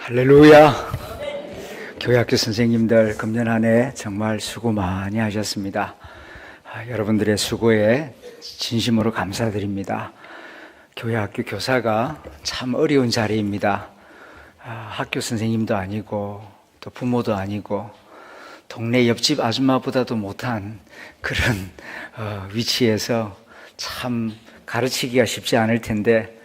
할렐루야. 교회학교 선생님들 금년 한 해 정말 수고 많이 하셨습니다. 여러분들의 수고에 진심으로 감사드립니다. 교회학교 교사가 참 어려운 자리입니다. 학교 선생님도 아니고 또 부모도 아니고 동네 옆집 아줌마보다도 못한 그런 위치에서 참 가르치기가 쉽지 않을 텐데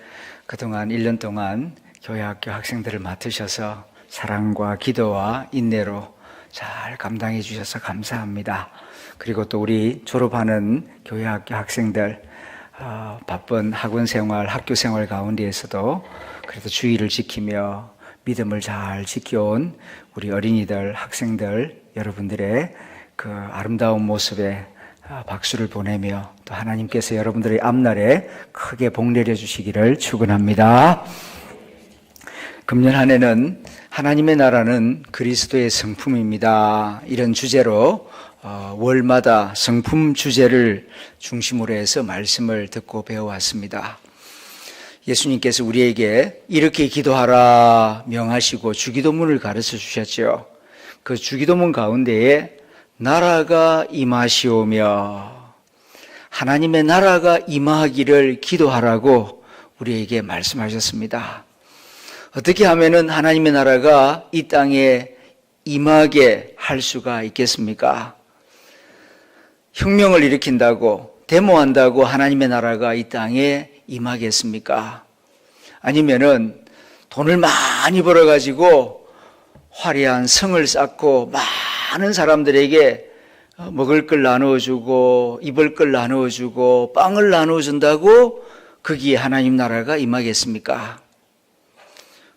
그동안 1년 동안 교회학교 학생들을 맡으셔서 사랑과 기도와 인내로 잘 감당해 주셔서 감사합니다. 그리고 또 우리 졸업하는 교회학교 학생들 바쁜 학원 생활, 학교 생활 가운데에서도 그래도 주의를 지키며 믿음을 잘 지켜온 우리 어린이들, 학생들 여러분들의 그 아름다운 모습에 박수를 보내며 또 하나님께서 여러분들의 앞날에 크게 복 내려 주시기를 축원합니다. 금년 한 해는 하나님의 나라는 그리스도의 성품입니다. 이런 주제로 월마다 성품 주제를 중심으로 해서 말씀을 듣고 배워왔습니다. 예수님께서 우리에게 이렇게 기도하라 명하시고 주기도문을 가르쳐 주셨죠. 그 주기도문 가운데에 나라가 임하시오며 하나님의 나라가 임하기를 기도하라고 우리에게 말씀하셨습니다. 어떻게 하면은 하나님의 나라가 이 땅에 임하게 할 수가 있겠습니까? 혁명을 일으킨다고, 데모한다고 하나님의 나라가 이 땅에 임하겠습니까? 아니면은 돈을 많이 벌어가지고 화려한 성을 쌓고 많은 사람들에게 먹을 걸 나누어주고 입을 걸 나누어주고 빵을 나누어준다고 거기에 하나님 나라가 임하겠습니까?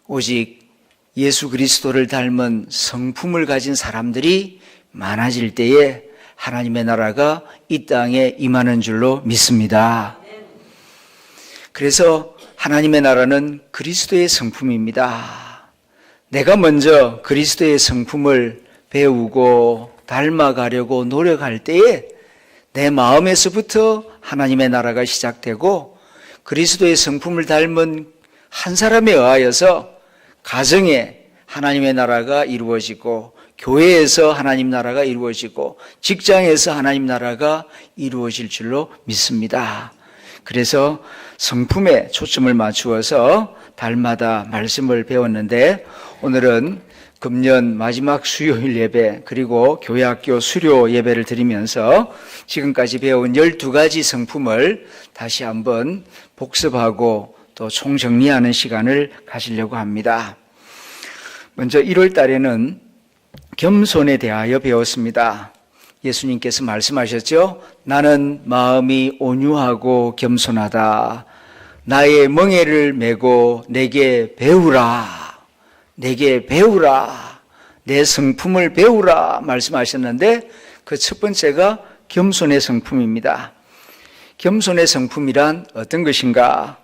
오직 예수 그리스도를 닮은 성품을 가진 사람들이 많아질 때에 하나님의 나라가 이 땅에 임하는 줄로 믿습니다. 그래서 하나님의 나라는 그리스도의 성품입니다. 내가 먼저 그리스도의 성품을 배우고 닮아가려고 노력할 때에 내 마음에서부터 하나님의 나라가 시작되고 그리스도의 성품을 닮은 한 사람에 의하여서 가정에 하나님의 나라가 이루어지고 교회에서 하나님 나라가 이루어지고 직장에서 하나님 나라가 이루어질 줄로 믿습니다. 그래서 성품에 초점을 맞추어서 달마다 말씀을 배웠는데 오늘은 금년 마지막 수요일 예배 그리고 교회학교 수료 예배를 드리면서 지금까지 배운 12가지 성품을 다시 한번 복습하고 또 총정리하는 시간을 가지려고 합니다. 먼저 1월 달에는 겸손에 대하여 배웠습니다. 예수님께서 말씀하셨죠? 나는 마음이 온유하고 겸손하다. 나의 멍에를 메고 내게 배우라. 내게 배우라. 내 성품을 배우라 말씀하셨는데 그 첫 번째가 겸손의 성품입니다. 겸손의 성품이란 어떤 것인가?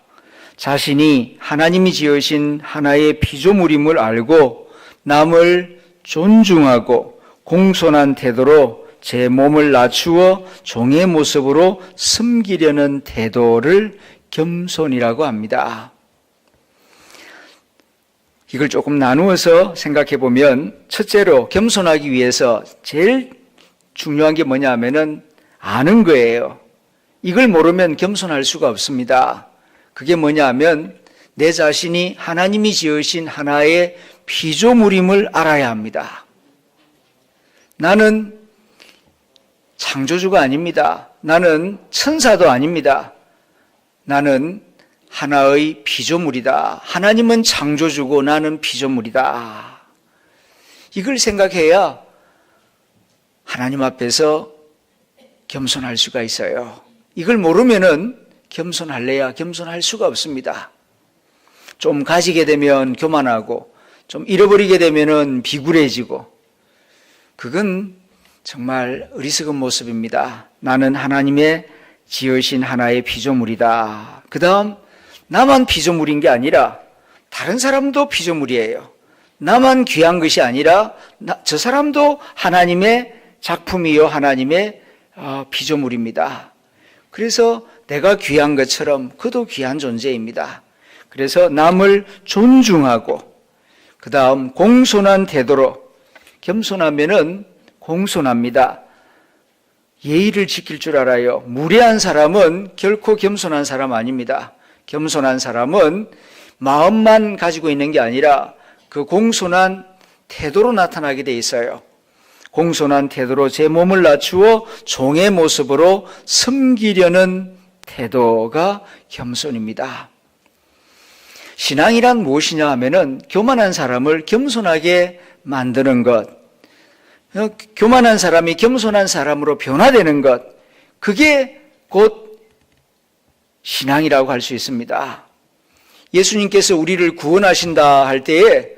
자신이 하나님이 지으신 하나의 피조물임을 알고 남을 존중하고 공손한 태도로 제 몸을 낮추어 종의 모습으로 섬기려는 태도를 겸손이라고 합니다. 이걸 조금 나누어서 생각해 보면 첫째로 겸손하기 위해서 제일 중요한 게 뭐냐 하면은 아는 거예요. 이걸 모르면 겸손할 수가 없습니다. 그게 뭐냐 하면 내 자신이 하나님이 지으신 하나의 피조물임을 알아야 합니다. 나는 창조주가 아닙니다. 나는 천사도 아닙니다. 나는 하나의 피조물이다. 하나님은 창조주고 나는 피조물이다. 이걸 생각해야 하나님 앞에서 겸손할 수가 있어요. 이걸 모르면은 겸손할래야 겸손할 수가 없습니다. 좀 가지게 되면 교만하고 좀 잃어버리게 되면은 비굴해지고 그건 정말 어리석은 모습입니다. 나는 하나님의 지으신 하나의 피조물이다. 그 다음 나만 피조물인 게 아니라 다른 사람도 피조물이에요. 나만 귀한 것이 아니라 저 사람도 하나님의 작품이요 하나님의 피조물입니다. 그래서 내가 귀한 것처럼 그도 귀한 존재입니다. 그래서 남을 존중하고 그 다음 공손한 태도로, 겸손하면은 공손합니다. 예의를 지킬 줄 알아요. 무례한 사람은 결코 겸손한 사람 아닙니다. 겸손한 사람은 마음만 가지고 있는 게 아니라 그 공손한 태도로 나타나게 돼 있어요. 공손한 태도로 제 몸을 낮추어 종의 모습으로 섬기려는 태도가 겸손입니다. 신앙이란 무엇이냐 하면은 교만한 사람을 겸손하게 만드는 것, 교만한 사람이 겸손한 사람으로 변화되는 것, 그게 곧 신앙이라고 할 수 있습니다. 예수님께서 우리를 구원하신다 할 때에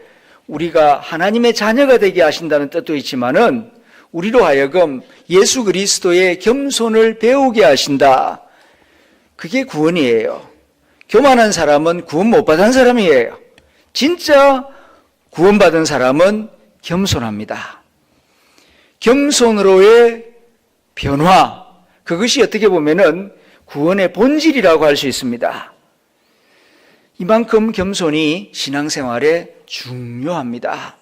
우리가 하나님의 자녀가 되게 하신다는 뜻도 있지만은 우리로 하여금 예수 그리스도의 겸손을 배우게 하신다. 그게 구원이에요. 교만한 사람은 구원 못 받은 사람이에요. 진짜 구원받은 사람은 겸손합니다. 겸손으로의 변화, 그것이 어떻게 보면은 구원의 본질이라고 할 수 있습니다. 이만큼 겸손이 신앙생활에 중요합니다.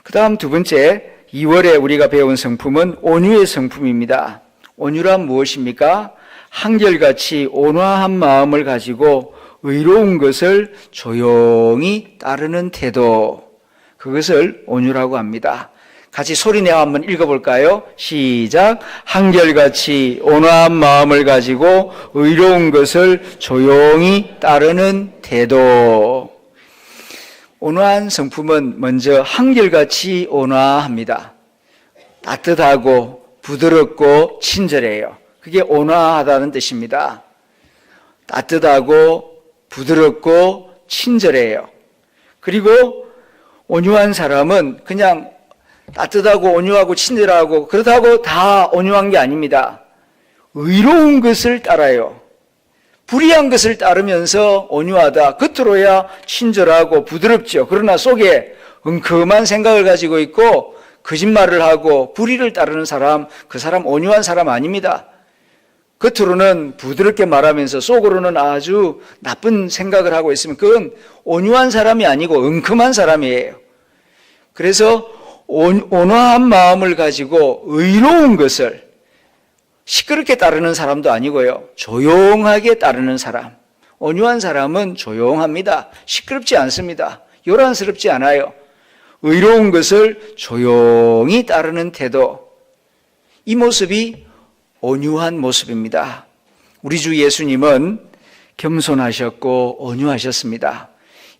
그 다음 두 번째, 2월에 우리가 배운 성품은 온유의 성품입니다. 온유란 무엇입니까? 한결같이 온화한 마음을 가지고 의로운 것을 조용히 따르는 태도, 그것을 온유라고 합니다. 같이 소리내어 한번 읽어볼까요? 시작. 한결같이 온화한 마음을 가지고 의로운 것을 조용히 따르는 태도. 온화한 성품은 먼저 한결같이 온화합니다. 따뜻하고 부드럽고 친절해요. 그게 온화하다는 뜻입니다. 따뜻하고 부드럽고 친절해요. 그리고 온유한 사람은 그냥 따뜻하고 온유하고 친절하고 그렇다고 다 온유한 게 아닙니다. 의로운 것을 따라요. 불의한 것을 따르면서 온유하다. 겉으로야 친절하고 부드럽죠. 그러나 속에 은큼한 생각을 가지고 있고 거짓말을 하고 불의를 따르는 사람, 그 사람 온유한 사람 아닙니다. 겉으로는 부드럽게 말하면서 속으로는 아주 나쁜 생각을 하고 있으면 그건 온유한 사람이 아니고 은큼한 사람이에요. 그래서 온화한 마음을 가지고 의로운 것을 시끄럽게 따르는 사람도 아니고요. 조용하게 따르는 사람. 온유한 사람은 조용합니다. 시끄럽지 않습니다. 요란스럽지 않아요. 의로운 것을 조용히 따르는 태도. 이 모습이 온유한 모습입니다. 우리 주 예수님은 겸손하셨고 온유하셨습니다.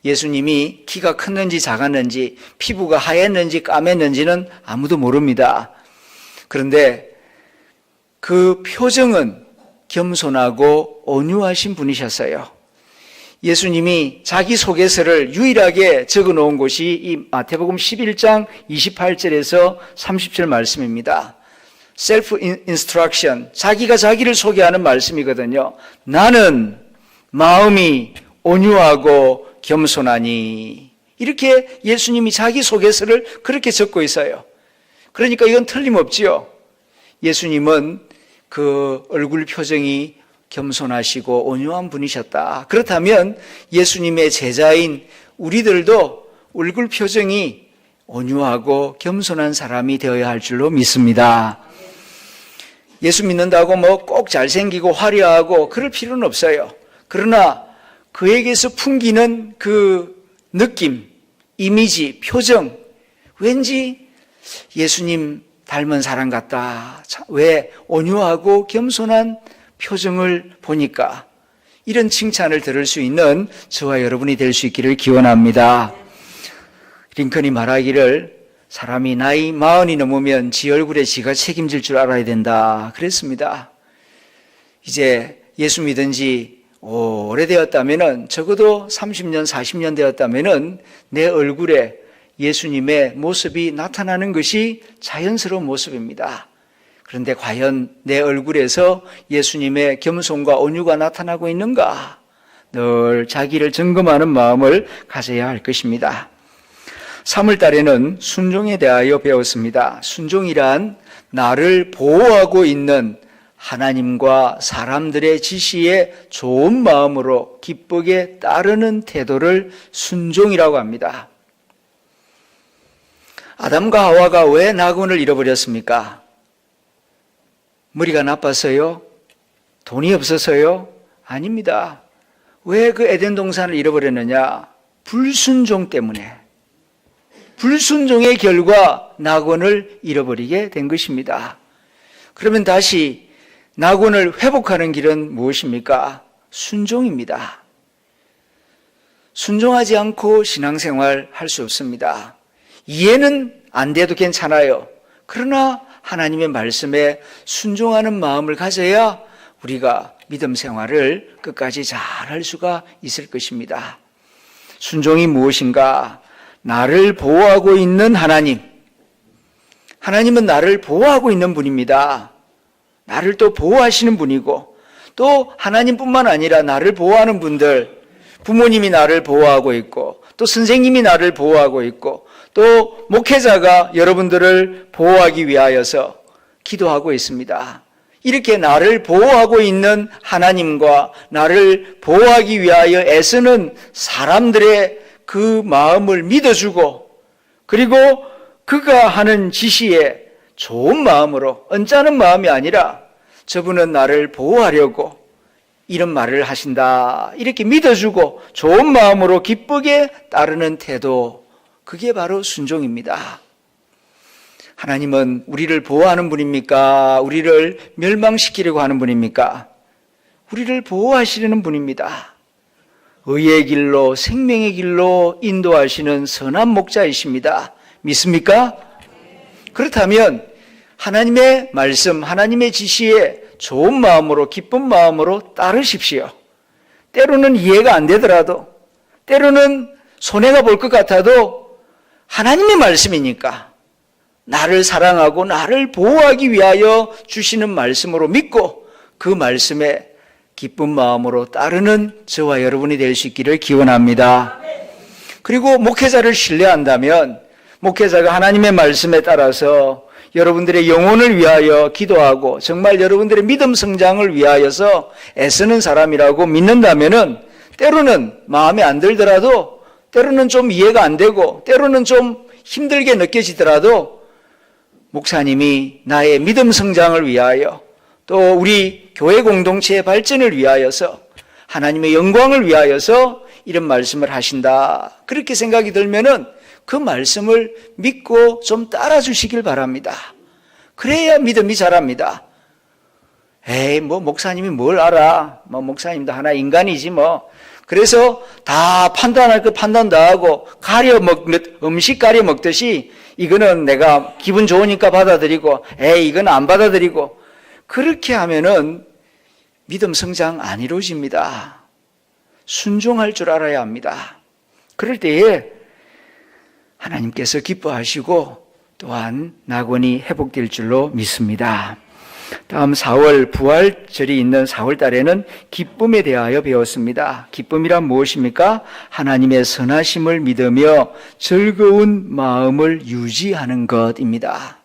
예수님이 키가 컸는지 작았는지 피부가 하였는지 까맸는지는 아무도 모릅니다. 그런데 그 표정은 겸손하고 온유하신 분이셨어요. 예수님이 자기소개서를 유일하게 적어놓은 곳이 이 마태복음 11장 28절에서 30절 말씀입니다. 셀프 인스트럭션, 자기가 자기를 소개하는 말씀이거든요. 나는 마음이 온유하고 겸손하니, 이렇게 예수님이 자기소개서를 그렇게 적고 있어요. 그러니까 이건 틀림없지요. 예수님은 그 얼굴 표정이 겸손하시고 온유한 분이셨다. 그렇다면 예수님의 제자인 우리들도 얼굴 표정이 온유하고 겸손한 사람이 되어야 할 줄로 믿습니다. 예수 믿는다고 뭐 꼭 잘생기고 화려하고 그럴 필요는 없어요. 그러나 그에게서 풍기는 그 느낌, 이미지, 표정, 왠지 예수님 닮은 사람 같다. 왜? 온유하고 겸손한 표정을 보니까. 이런 칭찬을 들을 수 있는 저와 여러분이 될 수 있기를 기원합니다. 링컨이 말하기를 사람이 나이 40이 넘으면 지 얼굴에 지가 책임질 줄 알아야 된다 그랬습니다. 이제 예수 믿은 지 오래되었다면은, 적어도 30년, 40년 되었다면은 내 얼굴에 예수님의 모습이 나타나는 것이 자연스러운 모습입니다. 그런데 과연 내 얼굴에서 예수님의 겸손과 온유가 나타나고 있는가? 늘 자기를 점검하는 마음을 가져야 할 것입니다. 3월 달에는 순종에 대하여 배웠습니다. 순종이란 나를 보호하고 있는 하나님과 사람들의 지시에 좋은 마음으로 기쁘게 따르는 태도를 순종이라고 합니다. 아담과 하와가 왜 낙원을 잃어버렸습니까? 머리가 나빠서요? 돈이 없어서요? 아닙니다. 왜 그 에덴 동산을 잃어버렸느냐? 불순종 때문에. 불순종의 결과 낙원을 잃어버리게 된 것입니다. 그러면 다시 낙원을 회복하는 길은 무엇입니까? 순종입니다. 순종하지 않고 신앙생활 할 수 없습니다. 이해는 안 돼도 괜찮아요. 그러나 하나님의 말씀에 순종하는 마음을 가져야 우리가 믿음 생활을 끝까지 잘 할 수가 있을 것입니다. 순종이 무엇인가? 나를 보호하고 있는 하나님. 하나님은 나를 보호하고 있는 분입니다. 나를 또 보호하시는 분이고, 또 하나님뿐만 아니라 나를 보호하는 분들, 부모님이 나를 보호하고 있고, 또 선생님이 나를 보호하고 있고, 또 목회자가 여러분들을 보호하기 위하여서 기도하고 있습니다. 이렇게 나를 보호하고 있는 하나님과 나를 보호하기 위하여 애쓰는 사람들의 그 마음을 믿어주고, 그리고 그가 하는 지시에 좋은 마음으로, 언짢은 마음이 아니라 저분은 나를 보호하려고 이런 말을 하신다, 이렇게 믿어주고 좋은 마음으로 기쁘게 따르는 태도, 그게 바로 순종입니다. 하나님은 우리를 보호하는 분입니까? 우리를 멸망시키려고 하는 분입니까? 우리를 보호하시려는 분입니다. 의의 길로, 생명의 길로 인도하시는 선한 목자이십니다. 믿습니까? 그렇다면 하나님의 말씀, 하나님의 지시에 좋은 마음으로, 기쁜 마음으로 따르십시오. 때로는 이해가 안 되더라도, 때로는 손해가 볼 것 같아도 하나님의 말씀이니까 나를 사랑하고 나를 보호하기 위하여 주시는 말씀으로 믿고 그 말씀에 기쁜 마음으로 따르는 저와 여러분이 될 수 있기를 기원합니다. 그리고 목회자를 신뢰한다면 목회자가 하나님의 말씀에 따라서 여러분들의 영혼을 위하여 기도하고 정말 여러분들의 믿음 성장을 위하여서 애쓰는 사람이라고 믿는다면은 때로는 마음에 안 들더라도, 때로는 좀 이해가 안 되고, 때로는 좀 힘들게 느껴지더라도 목사님이 나의 믿음 성장을 위하여, 또 우리 교회 공동체의 발전을 위하여서, 하나님의 영광을 위하여서 이런 말씀을 하신다, 그렇게 생각이 들면은 그 말씀을 믿고 좀 따라주시길 바랍니다. 그래야 믿음이 자랍니다. 에이, 목사님이 뭘 알아? 목사님도 하나 인간이지 뭐. 그래서 다 판단할 거 판단 다 하고 음식 가려 먹듯이 이거는 내가 기분 좋으니까 받아들이고, 에이, 이건 안 받아들이고, 그렇게 하면은 믿음 성장 안 이루어집니다. 순종할 줄 알아야 합니다. 그럴 때에 하나님께서 기뻐하시고 또한 낙원이 회복될 줄로 믿습니다. 다음 4월 부활절이 있는 4월 달에는 기쁨에 대하여 배웠습니다. 기쁨이란 무엇입니까? 하나님의 선하심을 믿으며 즐거운 마음을 유지하는 것입니다.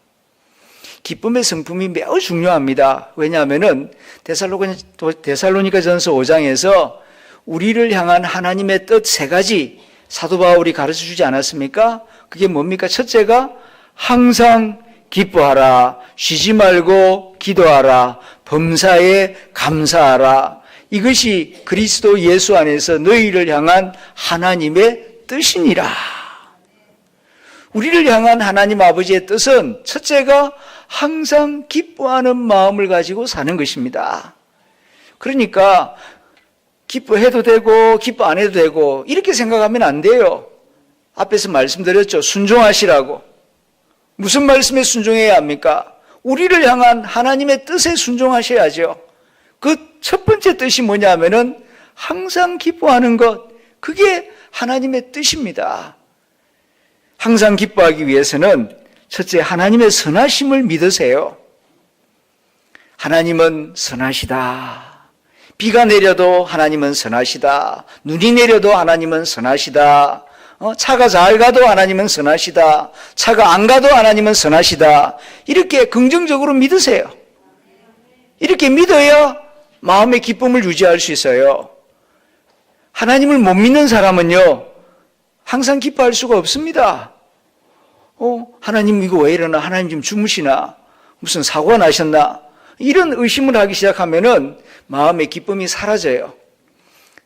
기쁨의 성품이 매우 중요합니다. 왜냐하면 데살로니가전서 5장에서 우리를 향한 하나님의 뜻 3가지 사도 바울이 가르쳐 주지 않았습니까? 그게 뭡니까? 첫째가 항상 기뻐하라, 쉬지 말고 기도하라, 범사에 감사하라. 이것이 그리스도 예수 안에서 너희를 향한 하나님의 뜻이니라. 우리를 향한 하나님 아버지의 뜻은 첫째가 항상 기뻐하는 마음을 가지고 사는 것입니다. 그러니까 기뻐해도 되고 기뻐 안 해도 되고 이렇게 생각하면 안 돼요. 앞에서 말씀드렸죠. 순종하시라고. 무슨 말씀에 순종해야 합니까? 우리를 향한 하나님의 뜻에 순종하셔야죠. 그 첫 번째 뜻이 뭐냐면은 항상 기뻐하는 것. 그게 하나님의 뜻입니다. 항상 기뻐하기 위해서는 첫째 하나님의 선하심을 믿으세요. 하나님은 선하시다. 비가 내려도 하나님은 선하시다. 눈이 내려도 하나님은 선하시다. 차가 잘 가도 하나님은 선하시다. 차가 안 가도 하나님은 선하시다. 이렇게 긍정적으로 믿으세요. 이렇게 믿어야 마음의 기쁨을 유지할 수 있어요. 하나님을 못 믿는 사람은요, 항상 기뻐할 수가 없습니다. 하나님 이거 왜 이러나? 하나님 지금 주무시나? 무슨 사고가 나셨나? 이런 의심을 하기 시작하면은 마음의 기쁨이 사라져요.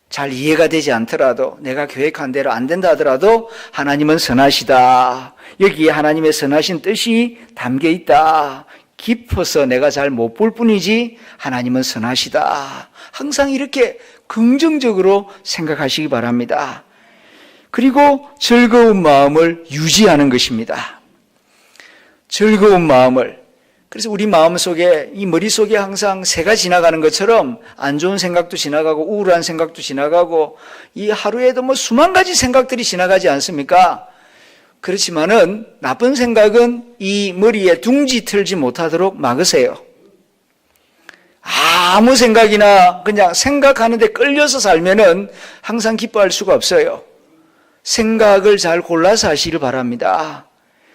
잘 이해가 되지 않더라도, 내가 계획한 대로 안 된다 하더라도 하나님은 선하시다. 여기에 하나님의 선하신 뜻이 담겨 있다. 깊어서 내가 잘 못 볼 뿐이지 하나님은 선하시다. 항상 이렇게 긍정적으로 생각하시기 바랍니다. 그리고 즐거운 마음을 유지하는 것입니다. 즐거운 마음을. 그래서 우리 마음속에, 이 머릿속에 항상 새가 지나가는 것처럼 안 좋은 생각도 지나가고 우울한 생각도 지나가고 이 하루에도 뭐 수만 가지 생각들이 지나가지 않습니까? 그렇지만은 나쁜 생각은 이 머리에 둥지 틀지 못하도록 막으세요. 아무 생각이나 그냥 생각하는데 끌려서 살면은 항상 기뻐할 수가 없어요. 생각을 잘 골라서 하시길 바랍니다.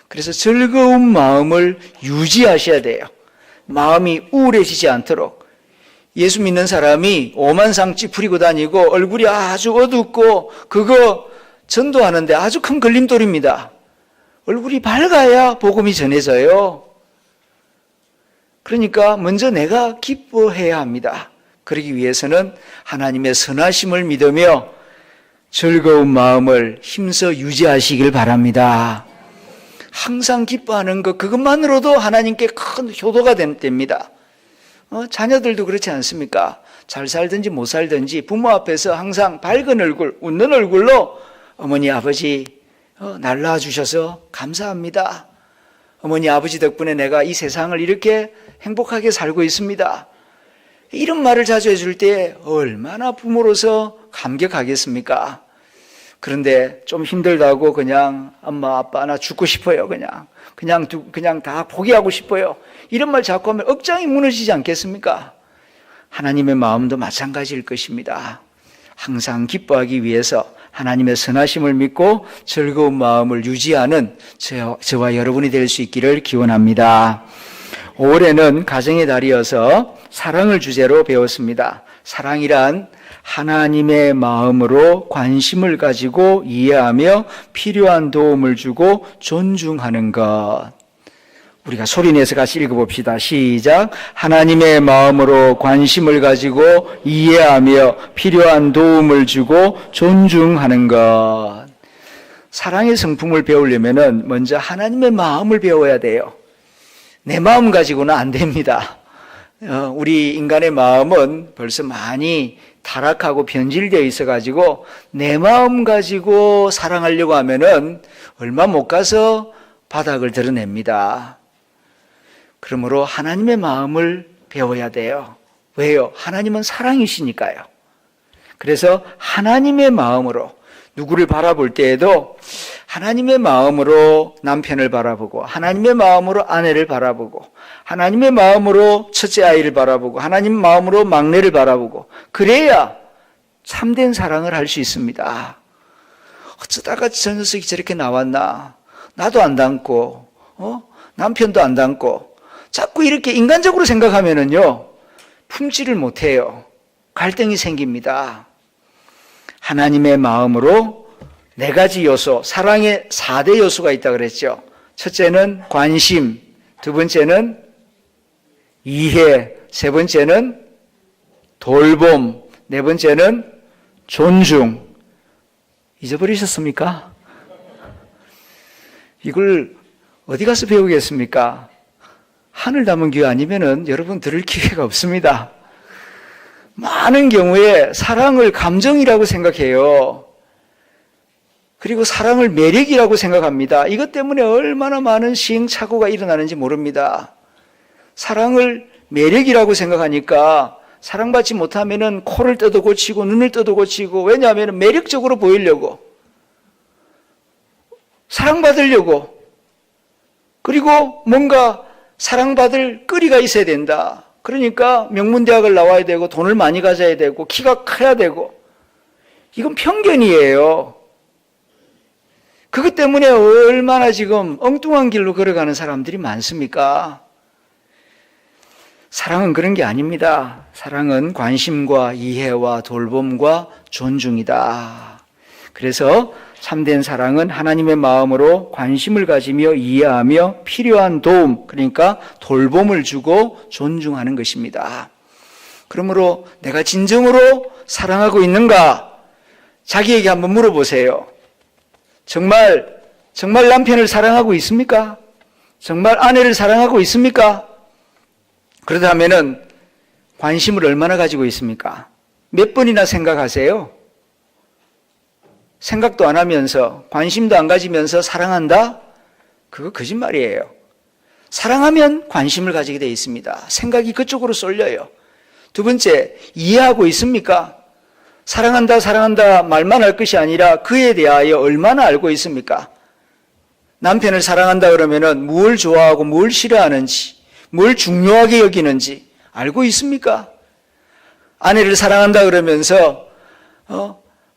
그래서 즐거운 마음을 유지하셔야 돼요. 마음이 우울해지지 않도록. 예수 믿는 사람이 오만상 찌푸리고 다니고 얼굴이 아주 어둡고 그거 전도하는데 아주 큰 걸림돌입니다. 얼굴이 밝아야 복음이 전해져요. 그러니까 먼저 내가 기뻐해야 합니다. 그러기 위해서는 하나님의 선하심을 믿으며 즐거운 마음을 힘써 유지하시길 바랍니다. 항상 기뻐하는 것, 그것만으로도 하나님께 큰 효도가 됩니다. 자녀들도 그렇지 않습니까? 잘 살든지 못 살든지 부모 앞에서 항상 밝은 얼굴, 웃는 얼굴로 어머니, 아버지 날 낳아주셔서 감사합니다. 어머니, 아버지 덕분에 내가 이 세상을 이렇게 행복하게 살고 있습니다. 이런 말을 자주 해줄 때 얼마나 부모로서 감격하겠습니까? 그런데 좀 힘들다고 그냥 엄마, 아빠 나 죽고 싶어요. 그냥 다 포기하고 싶어요. 이런 말 자꾸 하면 억장이 무너지지 않겠습니까? 하나님의 마음도 마찬가지일 것입니다. 항상 기뻐하기 위해서 하나님의 선하심을 믿고 즐거운 마음을 유지하는 저와 여러분이 될 수 있기를 기원합니다. 올해는 가정의 달이어서 사랑을 주제로 배웠습니다. 사랑이란 하나님의 마음으로 관심을 가지고 이해하며 필요한 도움을 주고 존중하는 것. 우리가 소리내서 같이 읽어봅시다. 시작. 하나님의 마음으로 관심을 가지고 이해하며 필요한 도움을 주고 존중하는 것. 사랑의 성품을 배우려면 먼저 하나님의 마음을 배워야 돼요. 내 마음 가지고는 안 됩니다. 우리 인간의 마음은 벌써 많이 타락하고 변질되어 있어가지고 내 마음 가지고 사랑하려고 하면은 얼마 못 가서 바닥을 드러냅니다. 그러므로 하나님의 마음을 배워야 돼요. 왜요? 하나님은 사랑이시니까요. 그래서 하나님의 마음으로 누구를 바라볼 때에도 하나님의 마음으로 남편을 바라보고 하나님의 마음으로 아내를 바라보고 하나님의 마음으로 첫째 아이를 바라보고 하나님 마음으로 막내를 바라보고 그래야 참된 사랑을 할 수 있습니다. 어쩌다가 저 녀석이 저렇게 나왔나? 나도 안 닮고 남편도 안 닮고 자꾸 이렇게 인간적으로 생각하면은요 품지를 못해요. 갈등이 생깁니다. 하나님의 마음으로 네 가지 요소, 사랑의 4대 요소가 있다고 그랬죠. 첫째는 관심, 두 번째는 이해, 세 번째는 돌봄, 네 번째는 존중. 잊어버리셨습니까? 이걸 어디 가서 배우겠습니까? 하늘 담은 교회 아니면은 여러분 들을 기회가 없습니다. 많은 경우에 사랑을 감정이라고 생각해요. 그리고 사랑을 매력이라고 생각합니다. 이것 때문에 얼마나 많은 시행착오가 일어나는지 모릅니다. 사랑을 매력이라고 생각하니까 사랑받지 못하면은 코를 떠도 고치고 눈을 떠도 고치고 왜냐하면 매력적으로 보이려고 사랑받으려고 그리고 뭔가 사랑받을 거리가 있어야 된다. 그러니까 명문대학을 나와야 되고 돈을 많이 가져야 되고 키가 커야 되고 이건 편견이에요. 그것 때문에 얼마나 지금 엉뚱한 길로 걸어가는 사람들이 많습니까? 사랑은 그런 게 아닙니다. 사랑은 관심과 이해와 돌봄과 존중이다. 그래서 참된 사랑은 하나님의 마음으로 관심을 가지며 이해하며 필요한 도움, 그러니까 돌봄을 주고 존중하는 것입니다. 그러므로 내가 진정으로 사랑하고 있는가? 자기에게 한번 물어보세요. 정말 남편을 사랑하고 있습니까? 정말 아내를 사랑하고 있습니까? 그렇다면은 관심을 얼마나 가지고 있습니까? 몇 번이나 생각하세요? 생각도 안 하면서 관심도 안 가지면서 사랑한다? 그거 거짓말이에요. 사랑하면 관심을 가지게 되어 있습니다. 생각이 그쪽으로 쏠려요. 두 번째, 이해하고 있습니까? 사랑한다 말만 할 것이 아니라 그에 대하여 얼마나 알고 있습니까? 남편을 사랑한다 그러면은 뭘 좋아하고 뭘 싫어하는지, 뭘 중요하게 여기는지 알고 있습니까? 아내를 사랑한다 그러면서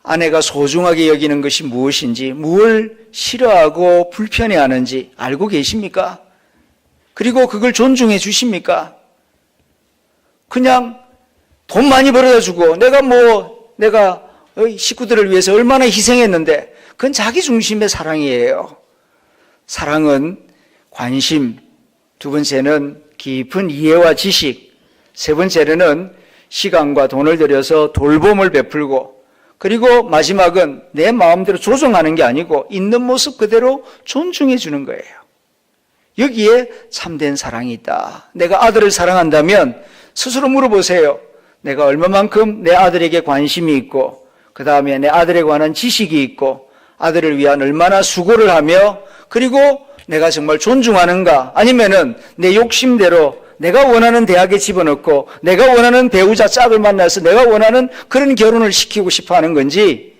아내가 소중하게 여기는 것이 무엇인지, 뭘 싫어하고 불편해하는지 알고 계십니까? 그리고 그걸 존중해 주십니까? 그냥 돈 많이 벌어다 주고 내가 식구들을 위해서 얼마나 희생했는데 그건 자기 중심의 사랑이에요. 사랑은 관심, 두 번째는 깊은 이해와 지식, 세 번째는 시간과 돈을 들여서 돌봄을 베풀고, 그리고 마지막은 내 마음대로 조정하는 게 아니고 있는 모습 그대로 존중해 주는 거예요. 여기에 참된 사랑이 있다. 내가 아들을 사랑한다면 스스로 물어보세요. 내가 얼마만큼 내 아들에게 관심이 있고, 그 다음에 내 아들에 관한 지식이 있고, 아들을 위한 얼마나 수고를 하며, 그리고 내가 정말 존중하는가? 아니면은 내 욕심대로 내가 원하는 대학에 집어넣고 내가 원하는 배우자 짝을 만나서 내가 원하는 그런 결혼을 시키고 싶어 하는 건지,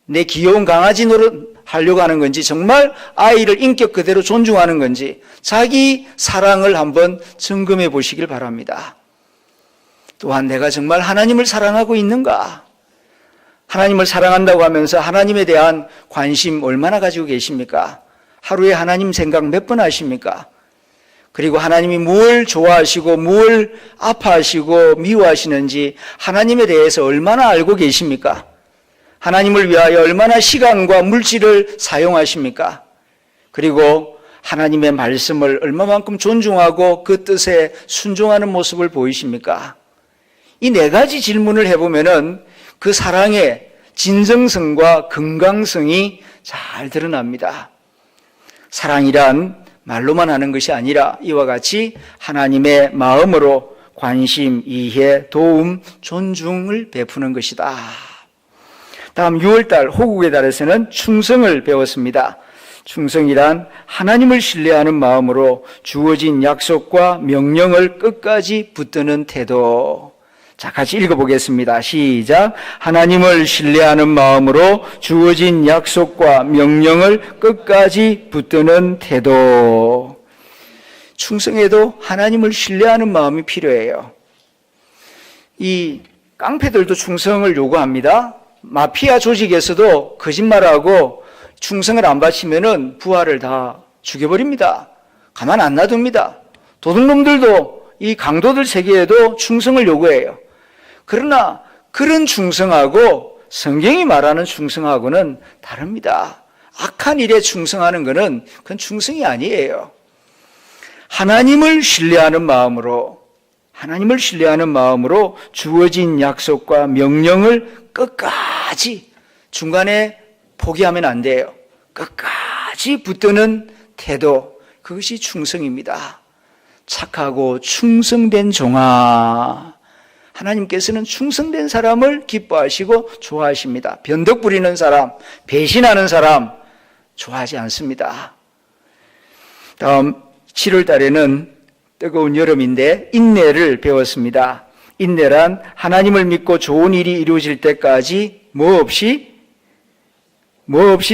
내 귀여운 강아지 노릇 하려고 하는 건지, 정말 아이를 인격 그대로 존중하는 건지 자기 사랑을 한번 점검해 보시길 바랍니다. 또한 내가 정말 하나님을 사랑하고 있는가? 하나님을 사랑한다고 하면서 하나님에 대한 관심 얼마나 가지고 계십니까? 하루에 하나님 생각 몇 번 하십니까? 그리고 하나님이 뭘 좋아하시고 뭘 아파하시고 미워하시는지 하나님에 대해서 얼마나 알고 계십니까? 하나님을 위하여 얼마나 시간과 물질을 사용하십니까? 그리고 하나님의 말씀을 얼마만큼 존중하고 그 뜻에 순종하는 모습을 보이십니까? 이 네 가지 질문을 해보면은 그 사랑의 진정성과 건강성이 잘 드러납니다. 사랑이란 말로만 하는 것이 아니라 이와 같이 하나님의 마음으로 관심, 이해, 도움, 존중을 베푸는 것이다. 다음 6월달 호국의 달에서는 충성을 배웠습니다. 충성이란 하나님을 신뢰하는 마음으로 주어진 약속과 명령을 끝까지 붙드는 태도. 자, 같이 읽어보겠습니다. 시작. 하나님을 신뢰하는 마음으로 주어진 약속과 명령을 끝까지 붙드는 태도. 충성에도 하나님을 신뢰하는 마음이 필요해요. 이 깡패들도 충성을 요구합니다. 마피아 조직에서도 거짓말하고 충성을 안 바치면은 부하를 다 죽여버립니다. 가만 안 놔둡니다. 도둑놈들도 이 강도들 세계에도 충성을 요구해요. 그러나 그런 충성하고 성경이 말하는 충성하고는 다릅니다. 악한 일에 충성하는 것은 그건 충성이 아니에요. 하나님을 신뢰하는 마음으로 주어진 약속과 명령을 끝까지, 중간에 포기하면 안 돼요. 끝까지 붙드는 태도, 그것이 충성입니다. 착하고 충성된 종아. 하나님께서는 충성된 사람을 기뻐하시고 좋아하십니다. 변덕 부리는 사람, 배신하는 사람 좋아하지 않습니다. 다음 7월 달에는 뜨거운 여름인데 인내를 배웠습니다. 인내란 하나님을 믿고 좋은 일이 이루어질 때까지 뭐 없이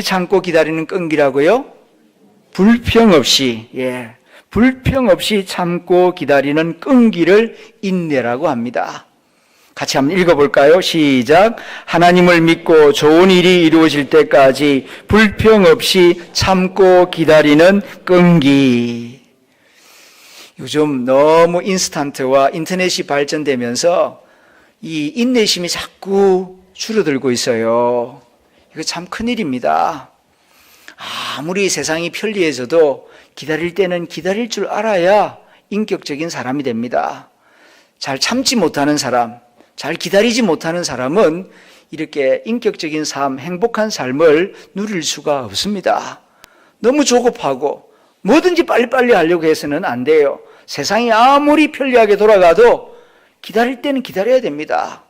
참고 기다리는 끈기라고요? 불평 없이 참고 기다리는 끈기를 인내라고 합니다. 같이 한번 읽어볼까요? 시작. 하나님을 믿고 좋은 일이 이루어질 때까지 불평 없이 참고 기다리는 끈기. 요즘 너무 인스턴트와 인터넷이 발전되면서 이 인내심이 자꾸 줄어들고 있어요. 이거 참 큰일입니다. 아무리 세상이 편리해져도 기다릴 때는 기다릴 줄 알아야 인격적인 사람이 됩니다. 잘 참지 못하는 사람, 잘 기다리지 못하는 사람은 이렇게 인격적인 삶, 행복한 삶을 누릴 수가 없습니다. 너무 조급하고 뭐든지 빨리빨리 하려고 해서는 안 돼요. 세상이 아무리 편리하게 돌아가도 기다릴 때는 기다려야 됩니다.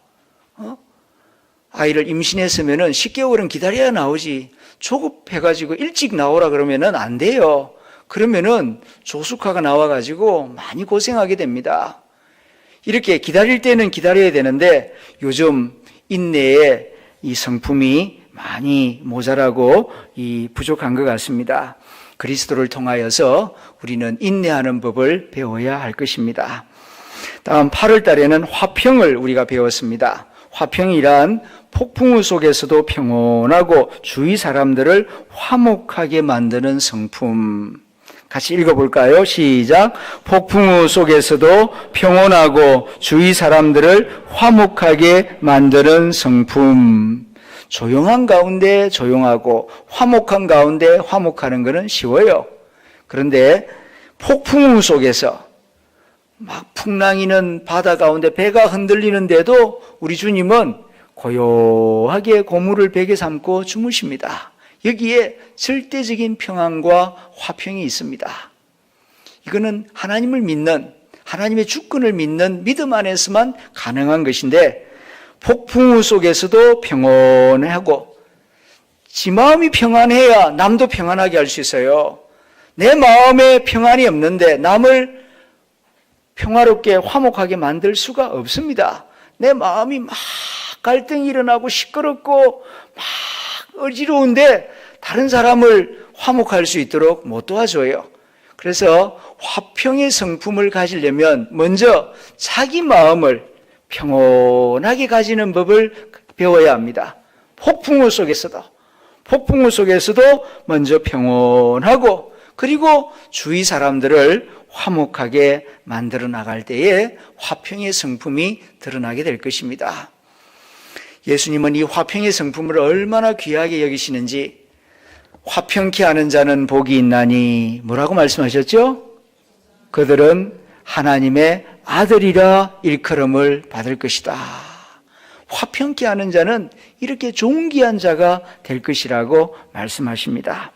아이를 임신했으면 10개월은 기다려야 나오지. 조급해가지고 일찍 나오라 그러면 안 돼요. 그러면은 조숙화가 나와가지고 많이 고생하게 됩니다. 이렇게 기다릴 때는 기다려야 되는데 요즘 인내에 이 성품이 많이 모자라고 부족한 것 같습니다. 그리스도를 통하여서 우리는 인내하는 법을 배워야 할 것입니다. 다음 8월 달에는 화평을 우리가 배웠습니다. 화평이란 폭풍우 속에서도 평온하고 주위 사람들을 화목하게 만드는 성품. 같이 읽어볼까요? 시작. 폭풍우 속에서도 평온하고 주위 사람들을 화목하게 만드는 성품. 조용한 가운데 조용하고 화목한 가운데 화목하는 것은 쉬워요. 그런데 폭풍우 속에서 막 풍랑이는 바다 가운데 배가 흔들리는데도 우리 주님은 고요하게 고물을 베개 삼고 주무십니다. 여기에 절대적인 평안과 화평이 있습니다. 이거는 하나님을 믿는, 하나님의 주권을 믿는 믿음 안에서만 가능한 것인데 폭풍우 속에서도 평온하고 지 마음이 평안해야 남도 평안하게 할 수 있어요. 내 마음에 평안이 없는데 남을 평화롭게 화목하게 만들 수가 없습니다. 내 마음이 막 갈등이 일어나고 시끄럽고 막 어지러운데 다른 사람을 화목할 수 있도록 못 도와줘요. 그래서 화평의 성품을 가지려면 먼저 자기 마음을 평온하게 가지는 법을 배워야 합니다. 폭풍우 속에서도 먼저 평온하고 그리고 주위 사람들을 화목하게 만들어 나갈 때에 화평의 성품이 드러나게 될 것입니다. 예수님은 이 화평의 성품을 얼마나 귀하게 여기시는지 화평케 하는 자는 복이 있나니 뭐라고 말씀하셨죠? 그들은 하나님의 아들이라 일컬음을 받을 것이다. 화평케 하는 자는 이렇게 존귀한 자가 될 것이라고 말씀하십니다.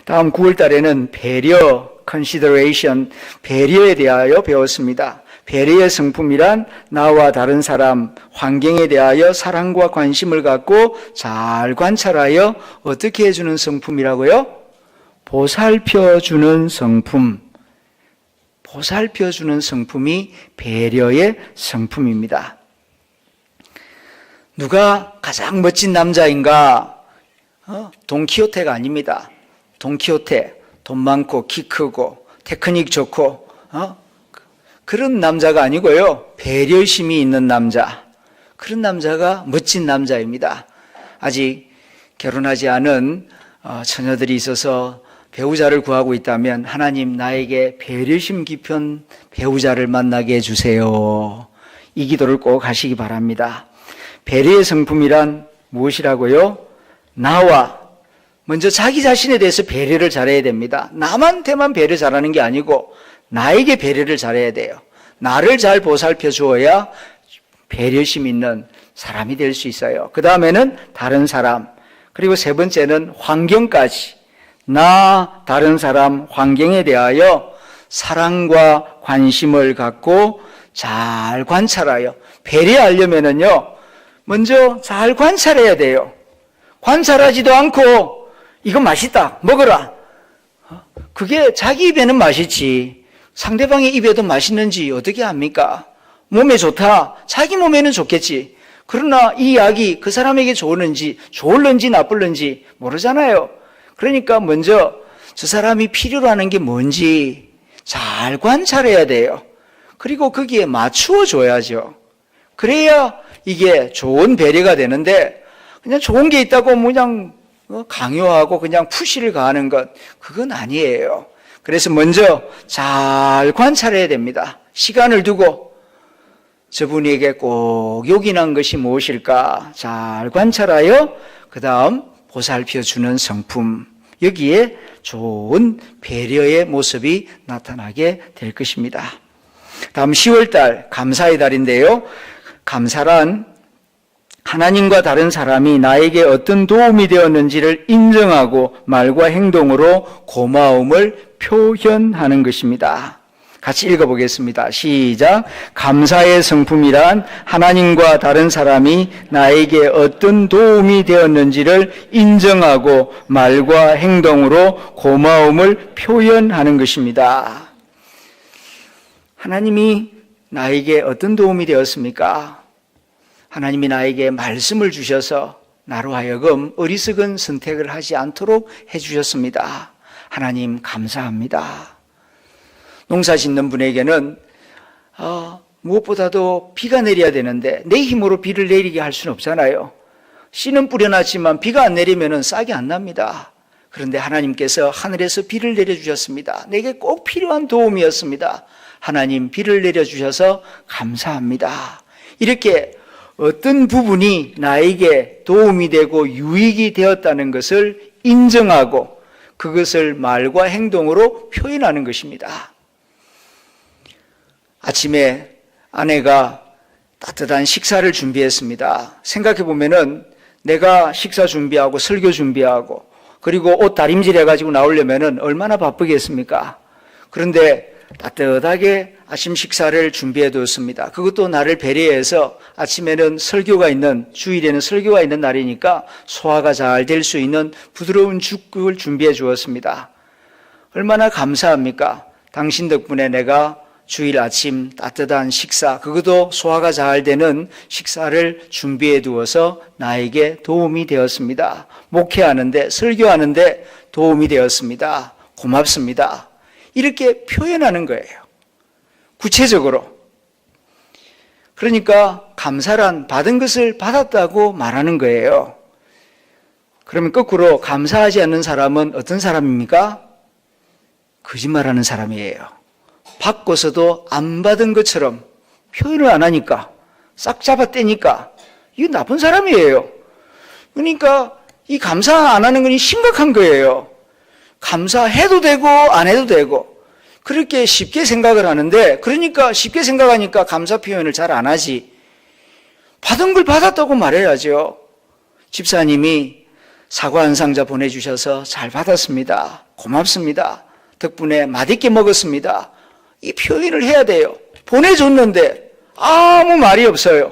다음 9월 달에는 배려, consideration, 배려에 대하여 배웠습니다. 배려의 성품이란 나와 다른 사람, 환경에 대하여 사랑과 관심을 갖고 잘 관찰하여 어떻게 해주는 성품이라고요? 보살펴주는 성품. 보살펴주는 성품이 배려의 성품입니다. 누가 가장 멋진 남자인가? 돈키호테가 아닙니다. 돈키호테, 돈 많고 키 크고 테크닉 좋고 그런 남자가 아니고요. 배려심이 있는 남자. 그런 남자가 멋진 남자입니다. 아직 결혼하지 않은 처녀들이 있어서 배우자를 구하고 있다면 하나님 나에게 배려심 깊은 배우자를 만나게 해주세요. 이 기도를 꼭 하시기 바랍니다. 배려의 성품이란 무엇이라고요? 나와 먼저 자기 자신에 대해서 배려를 잘해야 됩니다. 남한테만 배려 잘하는 게 아니고 나에게 배려를 잘해야 돼요. 나를 잘 보살펴 주어야 배려심 있는 사람이 될 수 있어요. 그 다음에는 다른 사람, 그리고 세 번째는 환경까지. 나, 다른 사람, 환경에 대하여 사랑과 관심을 갖고 잘 관찰하여 배려하려면은요, 먼저 잘 관찰해야 돼요. 관찰하지도 않고 이거 맛있다, 먹어라. 그게 자기 입에는 맛있지 상대방의 입에도 맛있는지 어떻게 합니까? 몸에 좋다, 자기 몸에는 좋겠지. 그러나 이 약이 그 사람에게 좋을는지 나쁠는지 모르잖아요. 그러니까 먼저 저 사람이 필요로 하는 게 뭔지 잘 관찰해야 돼요. 그리고 거기에 맞추어 줘야죠. 그래야 이게 좋은 배려가 되는데 그냥 좋은 게 있다고 그냥 강요하고 그냥 푸시를 가하는 것, 그건 아니에요. 그래서 먼저 잘 관찰해야 됩니다. 시간을 두고 저분에게 꼭 요긴한 것이 무엇일까 잘 관찰하여 그 다음 보살펴주는 성품, 여기에 좋은 배려의 모습이 나타나게 될 것입니다. 다음 10월달 감사의 달인데요. 감사란 하나님과 다른 사람이 나에게 어떤 도움이 되었는지를 인정하고 말과 행동으로 고마움을 표현하는 것입니다. 같이 읽어보겠습니다. 시작. 감사의 성품이란 하나님과 다른 사람이 나에게 어떤 도움이 되었는지를 인정하고 말과 행동으로 고마움을 표현하는 것입니다. 하나님이 나에게 어떤 도움이 되었습니까? 하나님이 나에게 말씀을 주셔서 나로 하여금 어리석은 선택을 하지 않도록 해주셨습니다. 하나님 감사합니다. 농사 짓는 분에게는 무엇보다도 비가 내려야 되는데 내 힘으로 비를 내리게 할 수는 없잖아요. 씨는 뿌려놨지만 비가 안 내리면 싹이 안 납니다. 그런데 하나님께서 하늘에서 비를 내려주셨습니다. 내게 꼭 필요한 도움이었습니다. 하나님 비를 내려주셔서 감사합니다. 이렇게 어떤 부분이 나에게 도움이 되고 유익이 되었다는 것을 인정하고 그것을 말과 행동으로 표현하는 것입니다. 아침에 아내가 따뜻한 식사를 준비했습니다. 생각해 보면은 내가 식사 준비하고 설교 준비하고 그리고 옷 다림질 해가지고 나오려면은 얼마나 바쁘겠습니까? 그런데 따뜻하게 아침 식사를 준비해 두었습니다. 그것도 나를 배려해서 아침에는 설교가 있는, 주일에는 설교가 있는 날이니까 소화가 잘 될 수 있는 부드러운 죽을 준비해 주었습니다. 얼마나 감사합니까? 당신 덕분에 내가 주일 아침 따뜻한 식사, 그것도 소화가 잘 되는 식사를 준비해 두어서 나에게 도움이 되었습니다. 목회하는데, 설교하는데 도움이 되었습니다. 고맙습니다. 이렇게 표현하는 거예요. 구체적으로. 그러니까 감사란 받은 것을 받았다고 말하는 거예요. 그러면 거꾸로 감사하지 않는 사람은 어떤 사람입니까? 거짓말하는 사람이에요. 받고서도 안 받은 것처럼 표현을 안 하니까, 싹 잡아떼니까 이거 나쁜 사람이에요. 그러니까 이 감사 안 하는 건 심각한 거예요. 감사해도 되고 안 해도 되고 그렇게 쉽게 생각을 하는데, 그러니까 쉽게 생각하니까 감사 표현을 잘 안 하지. 받은 걸 받았다고 말해야죠. 집사님이 사과 한 상자 보내주셔서 잘 받았습니다. 고맙습니다. 덕분에 맛있게 먹었습니다. 이 표현을 해야 돼요. 보내줬는데 아무 말이 없어요.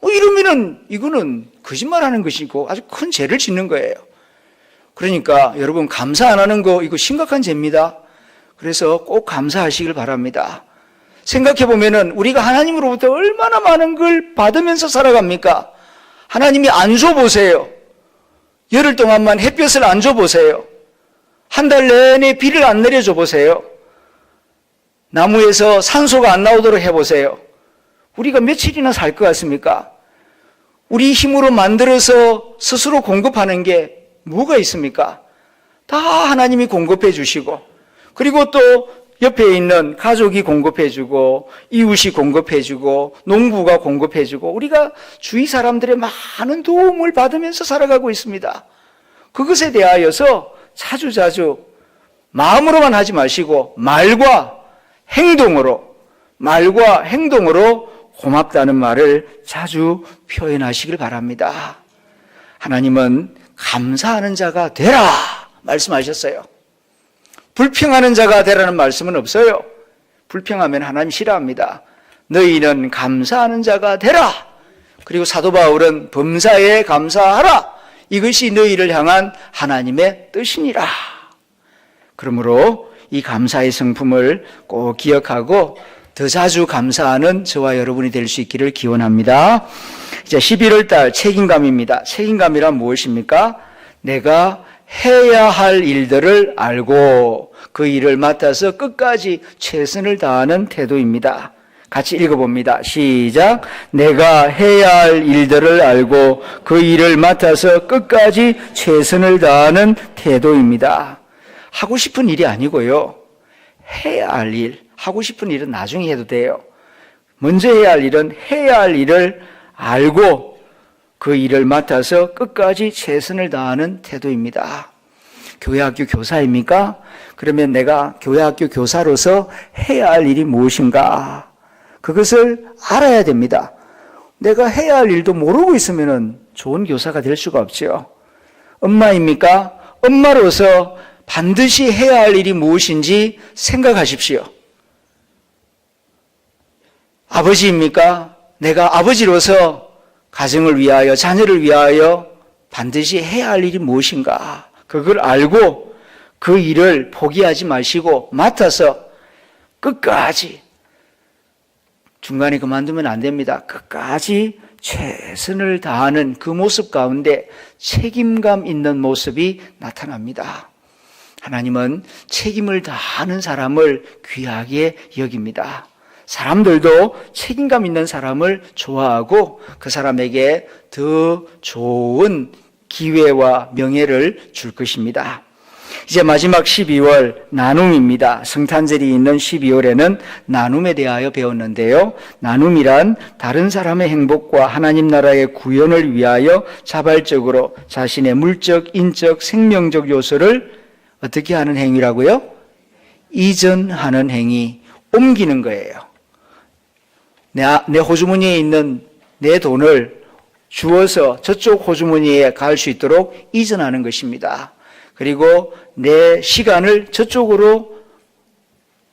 이러면은 이거는 거짓말하는 것이고 아주 큰 죄를 짓는 거예요. 그러니까 여러분 감사 안 하는 거 이거 심각한 죄입니다. 그래서 꼭 감사하시길 바랍니다. 생각해 보면은 우리가 하나님으로부터 얼마나 많은 걸 받으면서 살아갑니까? 하나님이 안 줘보세요. 열흘 동안만 햇볕을 안 줘보세요. 한 달 내내 비를 안 내려줘 보세요. 나무에서 산소가 안 나오도록 해보세요. 우리가 며칠이나 살 것 같습니까? 우리 힘으로 만들어서 스스로 공급하는 게 뭐가 있습니까? 다 하나님이 공급해 주시고, 그리고 또 옆에 있는 가족이 공급해 주고, 이웃이 공급해 주고, 농부가 공급해 주고, 우리가 주위 사람들의 많은 도움을 받으면서 살아가고 있습니다. 그것에 대하여서 자주자주 마음으로만 하지 마시고 말과 행동으로 고맙다는 말을 자주 표현하시길 바랍니다. 하나님은 감사하는 자가 되라 말씀하셨어요. 불평하는 자가 되라는 말씀은 없어요. 불평하면 하나님 싫어합니다. 너희는 감사하는 자가 되라. 그리고 사도 바울은 범사에 감사하라. 이것이 너희를 향한 하나님의 뜻이니라. 그러므로 이 감사의 성품을 꼭 기억하고 더 자주 감사하는 저와 여러분이 될 수 있기를 기원합니다. 이제 11월 달 책임감입니다. 책임감이란 무엇입니까? 내가 해야 할 일들을 알고 그 일을 맡아서 끝까지 최선을 다하는 태도입니다. 같이 읽어봅니다. 시작. 내가 해야 할 일들을 알고 그 일을 맡아서 끝까지 최선을 다하는 태도입니다. 하고 싶은 일이 아니고요. 해야 할 일, 하고 싶은 일은 나중에 해도 돼요. 먼저 해야 할 일은 해야 할 일을 알고 그 일을 맡아서 끝까지 최선을 다하는 태도입니다. 교회학교 교사입니까? 그러면 내가 교회학교 교사로서 해야 할 일이 무엇인가? 그것을 알아야 됩니다. 내가 해야 할 일도 모르고 있으면 좋은 교사가 될 수가 없죠. 엄마입니까? 엄마로서 반드시 해야 할 일이 무엇인지 생각하십시오. 아버지입니까? 내가 아버지로서 가정을 위하여, 자녀를 위하여 반드시 해야 할 일이 무엇인가? 그걸 알고 그 일을 포기하지 마시고 맡아서 끝까지, 중간에 그만두면 안 됩니다. 끝까지 최선을 다하는 그 모습 가운데 책임감 있는 모습이 나타납니다. 하나님은 책임을 다하는 사람을 귀하게 여깁니다. 사람들도 책임감 있는 사람을 좋아하고 그 사람에게 더 좋은 기회와 명예를 줄 것입니다. 이제 마지막 12월 나눔입니다. 성탄절이 있는 12월에는 나눔에 대하여 배웠는데요. 나눔이란 다른 사람의 행복과 하나님 나라의 구현을 위하여 자발적으로 자신의 물적, 인적, 생명적 요소를 어떻게 하는 행위라고요? 이전하는 행위, 옮기는 거예요. 내 호주머니에 있는 내 돈을 주어서 저쪽 호주머니에 갈 수 있도록 이전하는 것입니다. 그리고 내 시간을 저쪽으로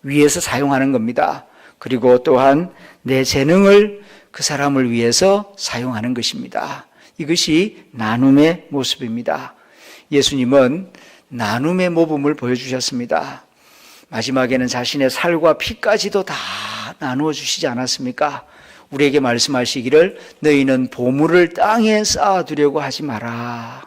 위해서 사용하는 겁니다. 그리고 또한 내 재능을 그 사람을 위해서 사용하는 것입니다. 이것이 나눔의 모습입니다. 예수님은 나눔의 모범을 보여주셨습니다. 마지막에는 자신의 살과 피까지도 다 나누어 주시지 않았습니까? 우리에게 말씀하시기를 너희는 보물을 땅에 쌓아두려고 하지 마라.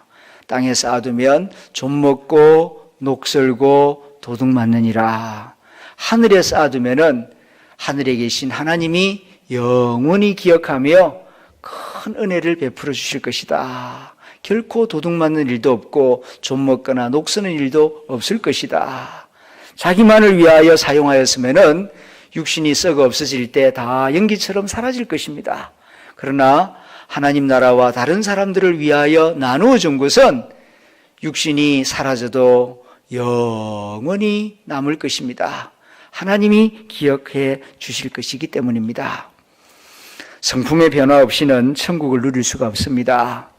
땅에 쌓아두면 좀 먹고 녹슬고 도둑 맞느니라. 하늘에 쌓아두면은 하늘에 계신 하나님이 영원히 기억하며 큰 은혜를 베풀어 주실 것이다. 결코 도둑 맞는 일도 없고 좀 먹거나 녹쓰는 일도 없을 것이다. 자기만을 위하여 사용하였으면은 육신이 썩어 없어질 때 다 연기처럼 사라질 것입니다. 그러나 하나님 나라와 다른 사람들을 위하여 나누어 준 것은 육신이 사라져도 영원히 남을 것입니다. 하나님이 기억해 주실 것이기 때문입니다. 성품의 변화 없이는 천국을 누릴 수가 없습니다.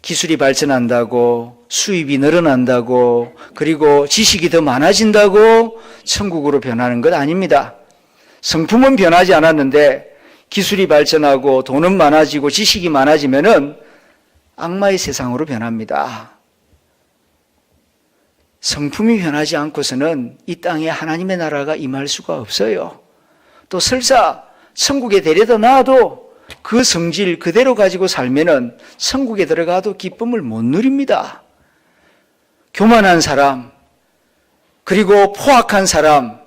기술이 발전한다고, 수입이 늘어난다고, 그리고 지식이 더 많아진다고 천국으로 변하는 것 아닙니다. 성품은 변하지 않았는데 기술이 발전하고 돈은 많아지고 지식이 많아지면은 악마의 세상으로 변합니다. 성품이 변하지 않고서는 이 땅에 하나님의 나라가 임할 수가 없어요. 또 설사 천국에 데려다 놔도 그 성질 그대로 가지고 살면은 천국에 들어가도 기쁨을 못 누립니다. 교만한 사람, 그리고 포악한 사람,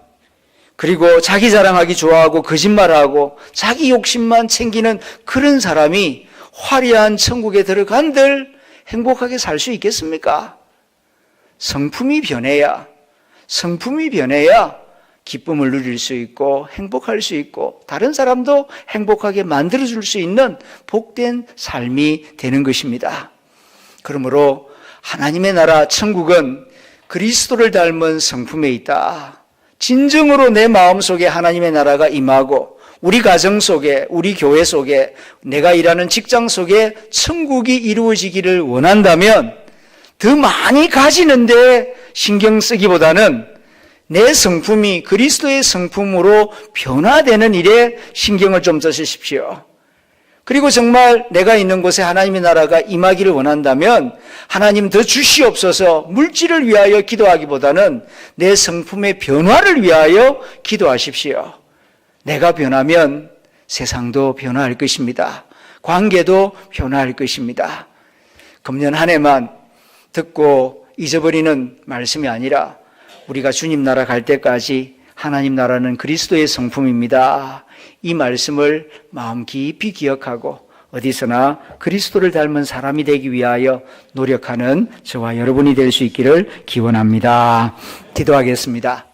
그리고 자기 자랑하기 좋아하고 거짓말하고 자기 욕심만 챙기는 그런 사람이 화려한 천국에 들어간들 행복하게 살 수 있겠습니까? 성품이 변해야 기쁨을 누릴 수 있고 행복할 수 있고 다른 사람도 행복하게 만들어줄 수 있는 복된 삶이 되는 것입니다. 그러므로 하나님의 나라 천국은 그리스도를 닮은 성품에 있다. 진정으로 내 마음속에 하나님의 나라가 임하고 우리 가정 속에, 우리 교회 속에, 내가 일하는 직장 속에 천국이 이루어지기를 원한다면 더 많이 가지는데 신경 쓰기보다는 내 성품이 그리스도의 성품으로 변화되는 일에 신경을 좀 쓰십시오. 그리고 정말 내가 있는 곳에 하나님의 나라가 임하기를 원한다면 하나님 더 주시옵소서 물질을 위하여 기도하기보다는 내 성품의 변화를 위하여 기도하십시오. 내가 변하면 세상도 변화할 것입니다. 관계도 변화할 것입니다. 금년 한 해만 듣고 잊어버리는 말씀이 아니라 우리가 주님 나라 갈 때까지 하나님 나라는 그리스도의 성품입니다. 이 말씀을 마음 깊이 기억하고 어디서나 그리스도를 닮은 사람이 되기 위하여 노력하는 저와 여러분이 될 수 있기를 기원합니다. 기도하겠습니다.